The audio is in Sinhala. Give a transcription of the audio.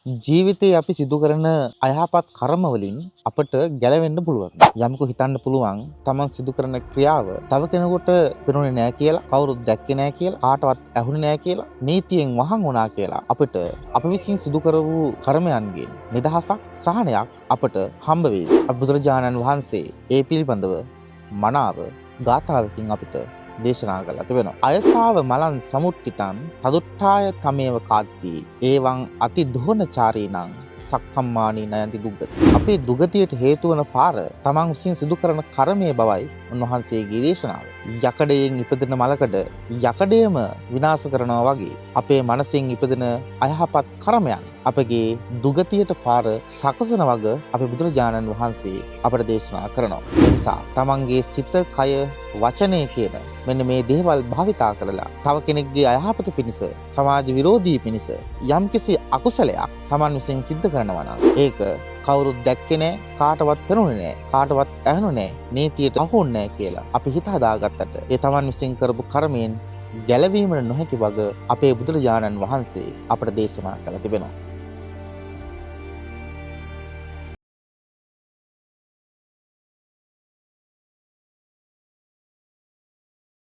ජීවිතයේ අපි සිදු කරන අයහපත් කර්ම වලින් අපට ගැලවෙන්න පුළුවන්. යමෙකු හිතන්න පුළුවන් තමන් සිදු කරන ක්‍රියාව තව කෙනෙකුට පෙනුනේ නැහැ කියලා, කවුරුත් දැක්කේ නැහැ කියලා, කාටවත් ඇහුනේ නැහැ කියලා, නීතියෙන් වහන් වුණා කියලා අපිට අප විසින් සිදු කරපු කර්මයන්ගෙන් නිදහසක්, සහනයක් අපට හම්බ වේවි. බුදුරජාණන් වහන්සේ ඒ පිළිබඳව මනාව ගාථාවකින් අපිට දේශනා කළා තිබෙනවා. අයසාව මලං සමුට්ඨිතං තදුට්ඨාය තමේව කාත්ති එවං අති දුහනචාරීණං සක්කම්මානී නයන්ති දුග්ගති. අපේ දුගතියට හේතු වන පාර තමන් විසින් සිදු කරන කර්මයේ බවයි උන්වහන්සේගේ දේශනාව. යකඩයෙන් ඉපදෙන මලකඩ යකඩයම විනාශ කරනවා වගේ අපේ මනසෙන් ඉපදෙන අයහපත් කර්මයන් අපගේ දුගතියට පාර සකසන වග අපේ බුදුරජාණන් වහන්සේ අපට දේශනා කරනවා. ඒ නිසා තමන්ගේ සිත, කය, වචනය කියන මෙන්න මේ දේවල් භාවිතා කරලා තව කෙනෙක්ගේ අයහපත පිණිස, සමාජ විරෝධී පිණිස යම්කිසි අකුසලයක් තමන් විසින් සිද්ධ කරනවා නම් ඒක කවුරුත් දැක්කේ නැහැ, කාටවත් පෙනුනේ නැහැ, කාටවත් ඇහුනේ නැහැ, නීතියට අහුන්නේ නැහැ කියලා අපි හිත හදාගත්තට ඒ තමන් විසින් කරපු කර්මයෙන් ගැලවීමට නොහැකි වග අපේ බුදුරජාණන් වහන්සේ අපට දේශනා කළා තිබෙනවා.